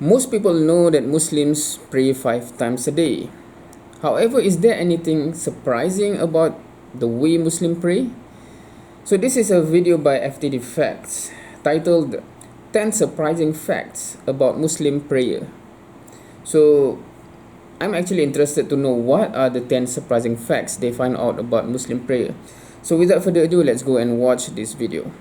Most people know that Muslims pray 5 times a day. However, is there anything surprising about the way Muslims pray? So this is a video by FTD Facts titled 10 Surprising Facts About Muslim Prayer. So I'm actually interested to know what are the 10 surprising facts they find out about Muslim prayer. So without further ado, let's go and watch this video.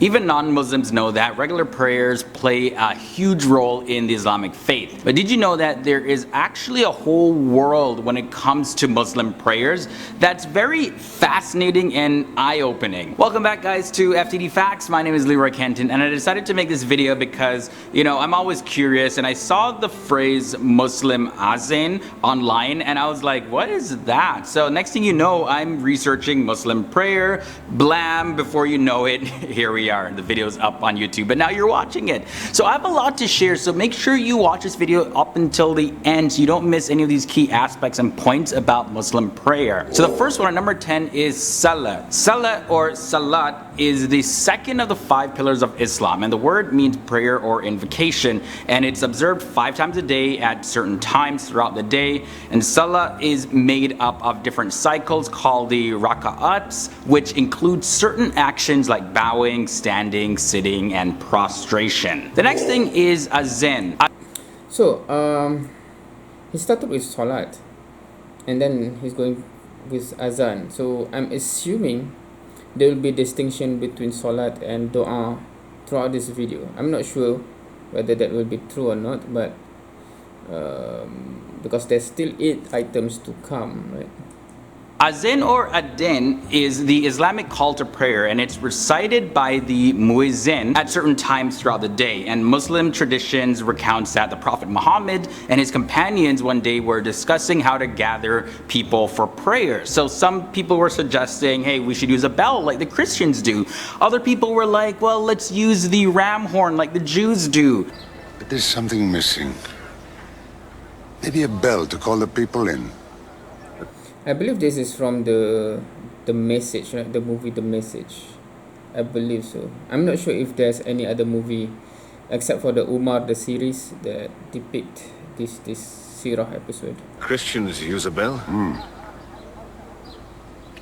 Even non-Muslims know that regular prayers play a huge role in the Islamic faith. But did you know that there is actually a whole world when it comes to Muslim prayers that's very fascinating and eye-opening? Welcome back, guys, to FTD Facts. My name is Leroy Kenton, and I decided to make this video because, I'm always curious, and I saw the phrase Muslim Azan online, and I was like, what is that? So next thing you know, I'm researching Muslim prayer, blam, before you know it, here we are. The video's up on YouTube, but now you're watching it. So I have a lot to share, so make sure you watch this video up until the end so you don't miss any of these key aspects and points about Muslim prayer. So the first one at number 10 is Salah. Salah or Salat is the second of the 5 pillars of Islam, and the word means prayer or invocation, and it's observed 5 times a day at certain times throughout the day. And Salah is made up of different cycles called the raka'ats, which include certain actions like bowing, standing, sitting, and prostration. The next thing is Azan. So he started with Salat and then he's going with Azan. So I'm assuming there will be distinction between Salat and Dua throughout this video. I'm not sure whether that will be true or not, but because there's still 8 items to come, right? Azan or Adhan is the Islamic call to prayer, and it's recited by the muezzin at certain times throughout the day. And Muslim traditions recounts that the Prophet Muhammad and his companions one day were discussing how to gather people for prayer. So some people were suggesting, hey, we should use a bell like the Christians do. Other people were like, well, let's use the ram horn like the Jews do. But there's something missing. Maybe a bell to call the people in. I believe this is from the Message, right? The movie The Message. I believe so. I'm not sure if there's any other movie except for the Umar, the series, that depict this Sirah episode. Christians use a bell?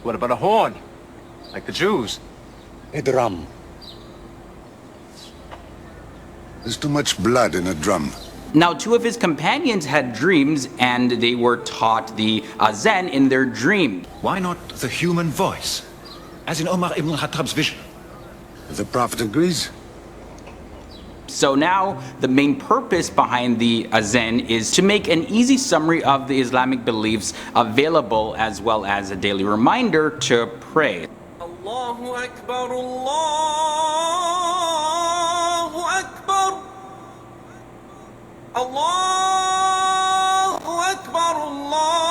What about a horn? Like the Jews? A drum. There's too much blood in a drum. Now, 2 of his companions had dreams, and they were taught the Azan in their dream. Why not the human voice? As in Omar ibn al-Khattab's vision. The Prophet agrees. So now, the main purpose behind the Azan is to make an easy summary of the Islamic beliefs available, as well as a daily reminder to pray. Allahu Akbar, Allahu Akbar. Allahu Akbar, Allahu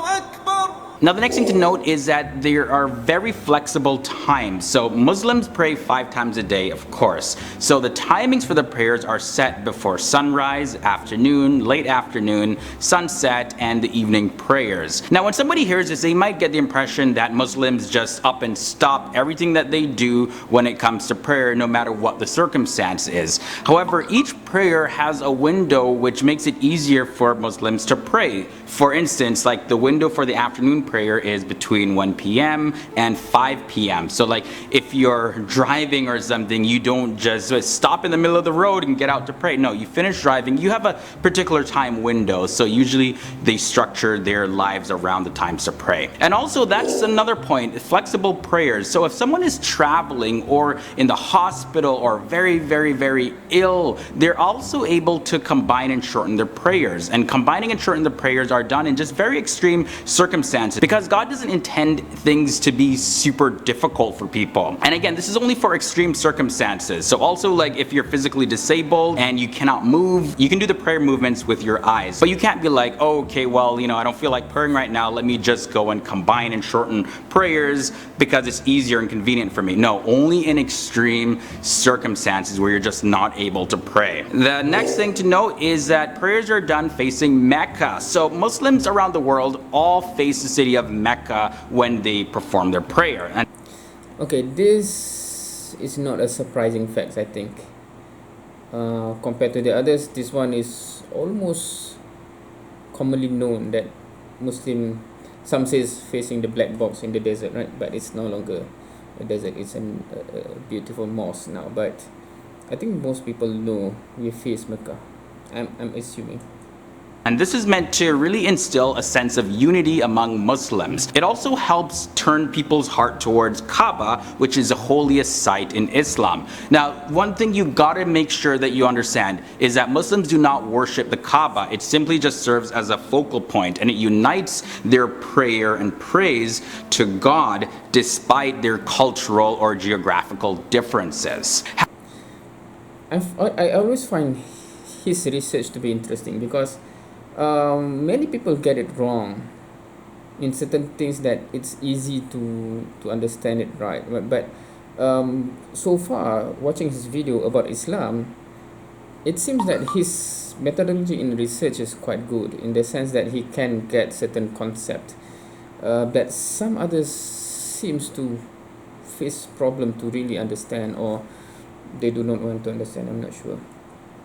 Akbar. Now, the next thing to note is that there are very flexible times. So Muslims pray 5 times a day, of course. So the timings for the prayers are set before sunrise, afternoon, late afternoon, sunset, and the evening prayers. Now, when somebody hears this, they might get the impression that Muslims just up and stop everything that they do when it comes to prayer, no matter what the circumstance is. However, each prayer has a window which makes it easier for Muslims to pray. For instance, like the window for the afternoon prayer is between 1 p.m. and 5 p.m. So like if you're driving or something, you don't just stop in the middle of the road and get out to pray. No, you finish driving, you have a particular time window. So usually they structure their lives around the times to pray. And also that's another point, flexible prayers. So if someone is traveling or in the hospital or very, very, very ill, they're also able to combine and shorten their prayers. And combining and shortening the prayers are done in just very extreme circumstances, because God doesn't intend things to be super difficult for people. And again, this is only for extreme circumstances. So also, like if you're physically disabled and you cannot move, you can do the prayer movements with your eyes. But you can't be like, oh, okay, well, I don't feel like praying right now, let me just go and combine and shorten prayers because it's easier and convenient for me. No, only in extreme circumstances where you're just not able to pray. The next thing to note is that prayers are done facing Mecca. So Muslims around the world all face the city of Mecca when they perform their prayer. And Okay, this is not a surprising fact, I think. Compared to the others, this one is almost commonly known that some says facing the black box in the desert, right? But it's no longer a desert, it's a beautiful mosque now. But I think most people know we face Mecca, I'm assuming. And this is meant to really instill a sense of unity among Muslims. It also helps turn people's heart towards Kaaba, which is the holiest site in Islam. Now, one thing you gotta make sure that you understand is that Muslims do not worship the Kaaba. It simply just serves as a focal point, and it unites their prayer and praise to God despite their cultural or geographical differences. I always find his research to be interesting because many people get it wrong in certain things that it's easy to understand it right. But so far, watching his video about Islam, it seems that his methodology in research is quite good in the sense that he can get certain concept that some others seems to face problem to really understand, or they do not want to understand. I'm not sure.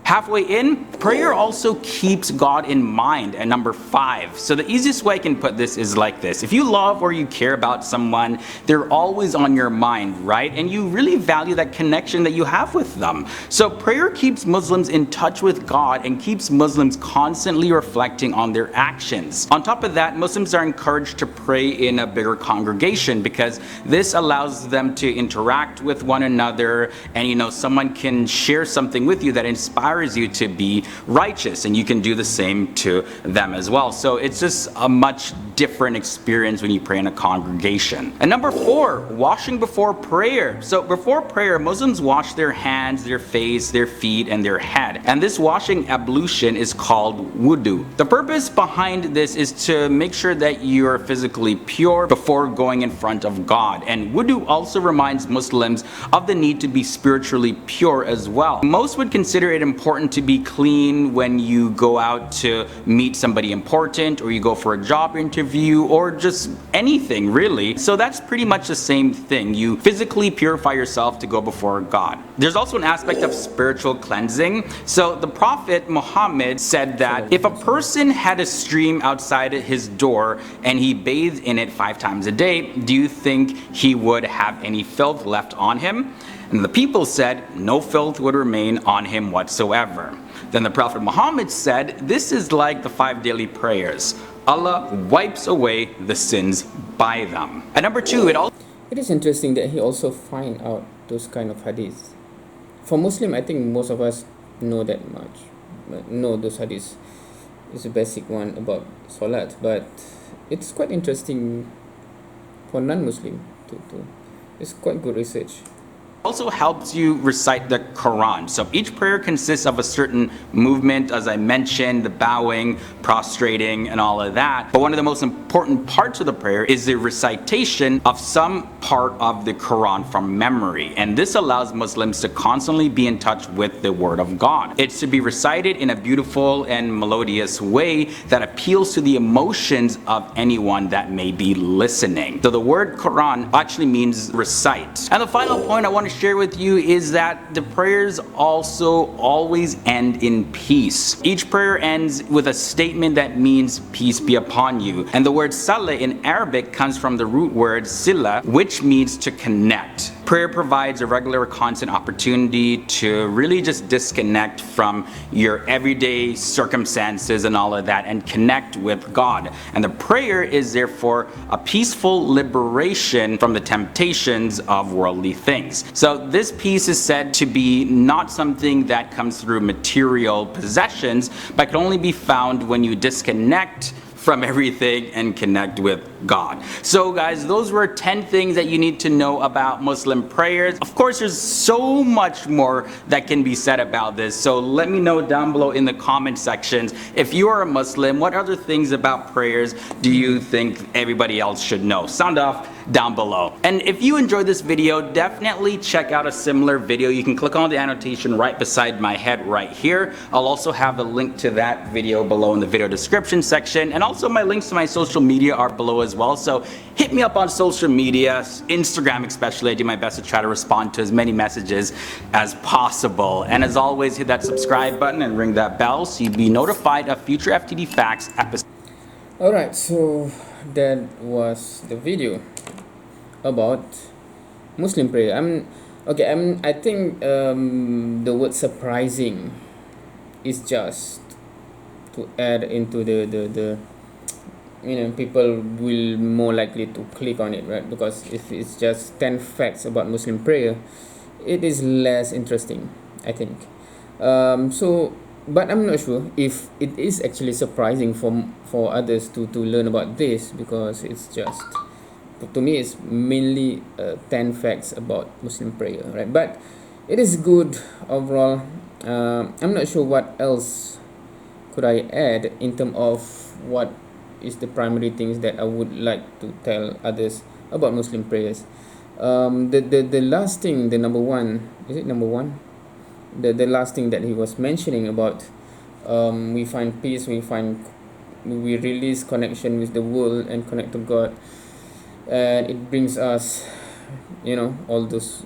Halfway in, prayer also keeps God in mind at number 5. So the easiest way I can put this is like this. If you love or you care about someone, they're always on your mind, right? And you really value that connection that you have with them. So prayer keeps Muslims in touch with God and keeps Muslims constantly reflecting on their actions. On top of that, Muslims are encouraged to pray in a bigger congregation because this allows them to interact with one another, and someone can share something with you that inspires you to be righteous, and you can do the same to them as well. So it's just a much different experience when you pray in a congregation. And number 4, washing before prayer. So before prayer, Muslims wash their hands, their face, their feet, and their head. And this washing ablution is called wudu. The purpose behind this is to make sure that you're physically pure before going in front of God. And wudu also reminds Muslims of the need to be spiritually pure as well. Most would consider it important to be clean when you go out to meet somebody important, or you go for a job interview, or just anything really. So that's pretty much the same thing. You physically purify yourself to go before God. There's also an aspect of spiritual cleansing. So the Prophet Muhammad said that if a person had a stream outside his door and he bathed in it 5 times a day, do you think he would have any filth left on him? And the people said, no filth would remain on him whatsoever. Then the Prophet Muhammad said, this is like the 5 daily prayers. Allah wipes away the sins by them. And number 2, It is interesting that he also find out those kind of hadiths. For Muslim, I think most of us know that much. Know those hadiths. It's a basic one about salat, but it's quite interesting for non-Muslim to. It's quite good research. also helps you recite the Quran. So each prayer consists of a certain movement, as I mentioned, the bowing, prostrating, and all of that. But one of the most important parts of the prayer is the recitation of some part of the Quran from memory. And this allows Muslims to constantly be in touch with the Word of God. It's to be recited in a beautiful and melodious way that appeals to the emotions of anyone that may be listening. So the word Quran actually means recite. And the final point I want to share with you is that the prayers also always end in peace. Each prayer ends with a statement that means peace be upon you. And the word salah in Arabic comes from the root word sila, which means to connect. Prayer provides a regular constant opportunity to really just disconnect from your everyday circumstances and all of that and connect with God. And the prayer is therefore a peaceful liberation from the temptations of worldly things. So this peace is said to be not something that comes through material possessions, but can only be found when you disconnect from everything and connect with God. So guys, those were 10 things that you need to know about Muslim prayers. Of course, there's so much more that can be said about this. So let me know down below in the comment sections, if you are a Muslim, what other things about prayers do you think everybody else should know? Sound off down below. And if you enjoyed this video, definitely check out a similar video. You can click on the annotation right beside my head right here. I'll also have a link to that video below in the video description section, and also my links to my social media are below as well. So hit me up on social media, Instagram especially. I do my best to try to respond to as many messages as possible. And as always, hit that subscribe button and ring that bell so you'll be notified of future FTD Facts episodes. Alright, so that was the video about Muslim prayer. I think the word surprising is just to add into the people will more likely to click on it, right? Because if it's just 10 facts about Muslim prayer, it is less interesting, I think. But I'm not sure if it is actually surprising for others to learn about this, because it's just, to me, it's mainly 10 facts about Muslim prayer, right? But it is good overall. I'm not sure what else could I add in terms of what is the primary things that I would like to tell others about Muslim prayers. The last thing, the number one, is it number one? The last thing that he was mentioning about, we find peace, we release connection with the world and connect to God, and it brings us, all those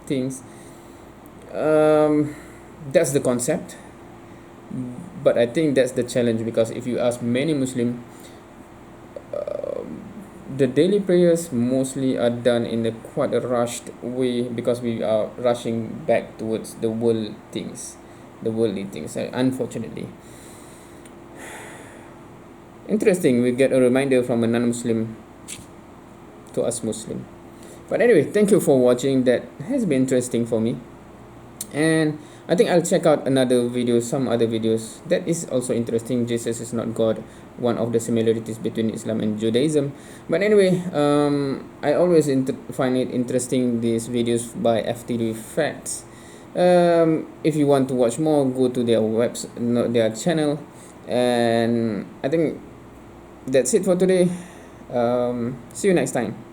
things. That's the concept, but I think that's the challenge, because if you ask many Muslim, the daily prayers mostly are done in a quite a rushed way, because we are rushing back towards the worldly things, unfortunately. Interesting, we get a reminder from a non-Muslim to us Muslim. But anyway, thank you for watching. That has been interesting for me, and I think I'll check out some other videos that is also interesting. Jesus is not God, one of the similarities between Islam and Judaism. But anyway, I always find it interesting, these videos by FTD Facts. If you want to watch more, go to their their channel. And I think that's it for today. See you next time.